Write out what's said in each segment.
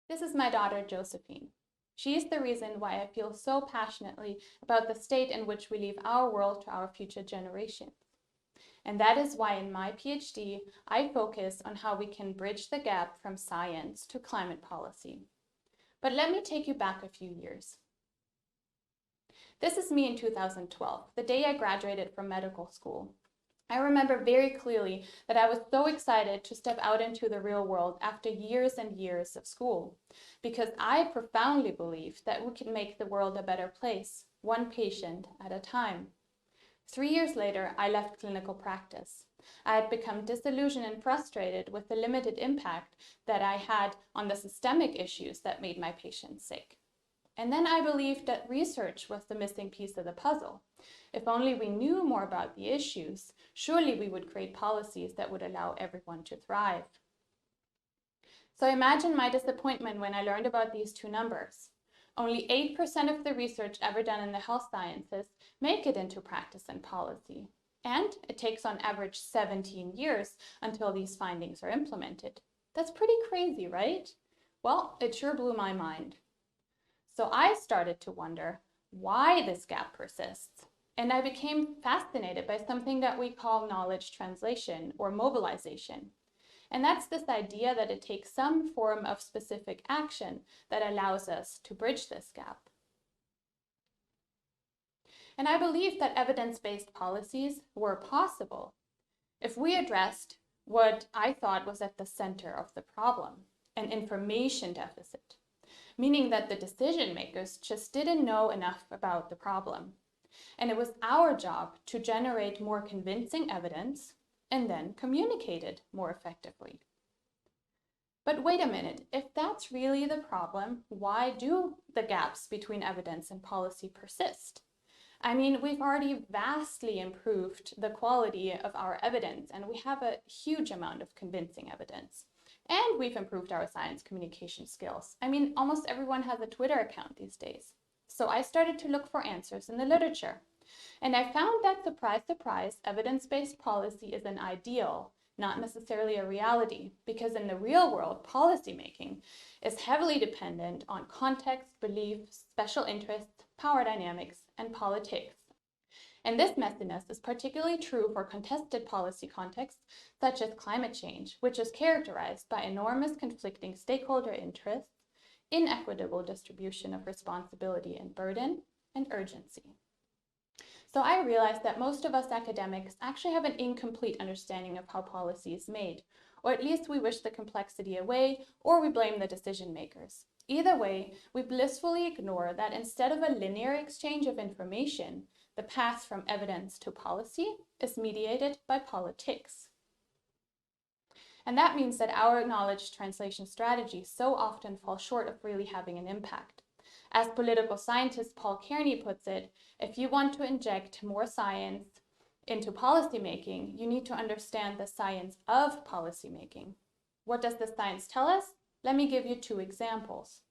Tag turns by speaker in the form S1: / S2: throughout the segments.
S1: This is my daughter, Josephine. She is the reason why I feel so passionately about the state in which we leave our world to our future generations. And that is why in my PhD, I focus on how we can bridge the gap from science to climate policy. But let me take you back a few years. This is me in 2012, the day I graduated from medical school. I remember very clearly that I was so excited to step out into the real world after years and years of school, because I profoundly believed that we could make the world a better place, one patient at a time. 3 years later, I left clinical practice. I had become disillusioned and frustrated with the limited impact that I had on the systemic issues that made my patients sick. And then I believed that research was the missing piece of the puzzle. If only we knew more about the issues, surely we would create policies that would allow everyone to thrive. So imagine my disappointment when I learned about these two numbers. Only 8% of the research ever done in the health sciences make it into practice and policy. And it takes on average 17 years until these findings are implemented. That's pretty crazy, right? Well, it sure blew my mind. So I started to wonder why this gap persists. And I became fascinated by something that we call knowledge translation or mobilization. And that's this idea that it takes some form of specific action that allows us to bridge this gap. And I believe that evidence-based policies were possible if we addressed what I thought was at the center of the problem, an information deficit, meaning that the decision makers just didn't know enough about the problem. And it was our job to generate more convincing evidence and then communicate it more effectively. But wait a minute, if that's really the problem, why do the gaps between evidence and policy persist? I mean, we've already vastly improved the quality of our evidence, and we have a huge amount of convincing evidence. And we've improved our science communication skills. I mean, almost everyone has a Twitter account these days. So I started to look for answers in the literature. And I found that, surprise, surprise, evidence-based policy is an ideal, not necessarily a reality, because in the real world, policymaking is heavily dependent on context, beliefs, special interests, power dynamics, and politics. And this messiness is particularly true for contested policy contexts, such as climate change, which is characterized by enormous conflicting stakeholder interests, inequitable distribution of responsibility and burden, and urgency. So I realized that most of us academics actually have an incomplete understanding of how policy is made, or at least we wish the complexity away, or we blame the decision makers. Either way, we blissfully ignore that instead of a linear exchange of information, the path from evidence to policy is mediated by politics. And that means that our knowledge translation strategies so often fall short of really having an impact. As political scientist Paul Kearney puts it, if you want to inject more science into policymaking, you need to understand the science of policymaking. What does the science tell us? Let me give you two examples.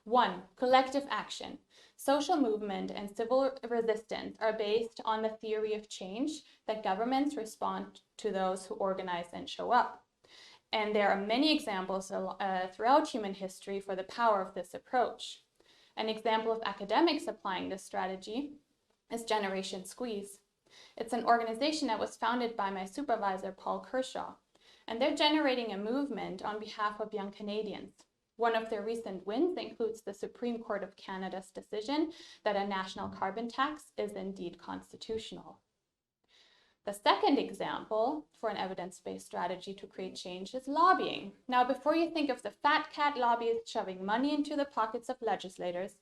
S1: 1. Collective action. Social movement and civil resistance are based on the theory of change that governments respond to those who organize and show up. And there are many examples throughout human history for the power of this approach. An example of academics applying this strategy is Generation Squeeze. It's an organization that was founded by my supervisor, Paul Kershaw, and they're generating a movement on behalf of young Canadians. One of their recent wins includes the Supreme Court of Canada's decision that a national carbon tax is indeed constitutional. The second example for an evidence-based strategy to create change is lobbying. Now, before you think of the fat cat lobbyists shoving money into the pockets of legislators,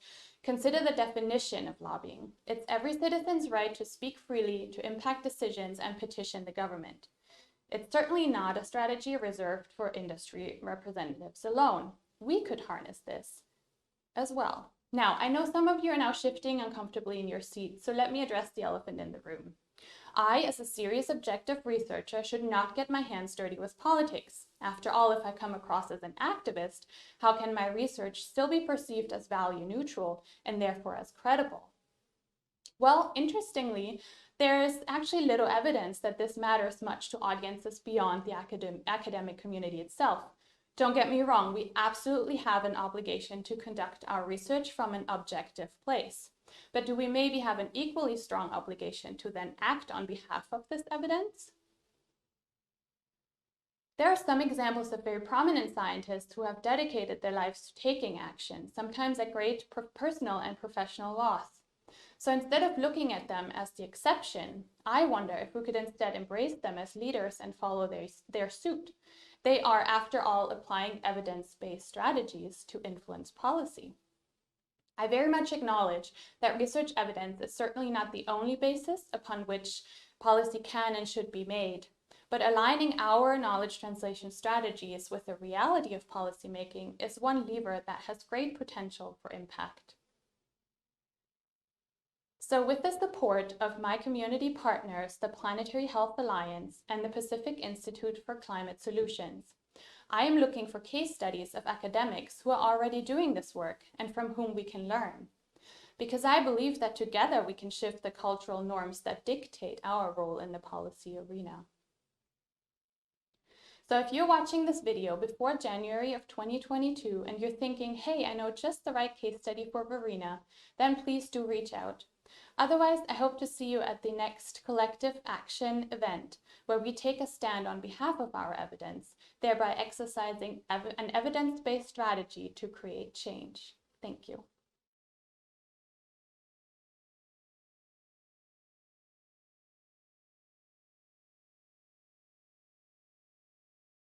S1: consider the definition of lobbying. It's every citizen's right to speak freely, to impact decisions, and petition the government. It's certainly not a strategy reserved for industry representatives alone. We could harness this as well. Now, I know some of you are now shifting uncomfortably in your seats, so let me address the elephant in the room. I, as a serious objective researcher, should not get my hands dirty with politics. After all, if I come across as an activist, how can my research still be perceived as value neutral and therefore as credible? Well, interestingly, there is actually little evidence that this matters much to audiences beyond the academic community itself. Don't get me wrong, we absolutely have an obligation to conduct our research from an objective place. But do we maybe have an equally strong obligation to then act on behalf of this evidence? There are some examples of very prominent scientists who have dedicated their lives to taking action, sometimes at great personal and professional loss. So instead of looking at them as the exception, I wonder if we could instead embrace them as leaders and follow their suit. They are, after all, applying evidence-based strategies to influence policy. I very much acknowledge that research evidence is certainly not the only basis upon which policy can and should be made, but aligning our knowledge translation strategies with the reality of policymaking is one lever that has great potential for impact. So with the support of my community partners, the Planetary Health Alliance and the Pacific Institute for Climate Solutions, I am looking for case studies of academics who are already doing this work and from whom we can learn. Because I believe that together we can shift the cultural norms that dictate our role in the policy arena. So if you're watching this video before January of 2022 and you're thinking, hey, I know just the right case study for Verena, then please do reach out. Otherwise, I hope to see you at the next collective action event, where we take a stand on behalf of our evidence, thereby exercising an evidence-based strategy to create change. Thank you.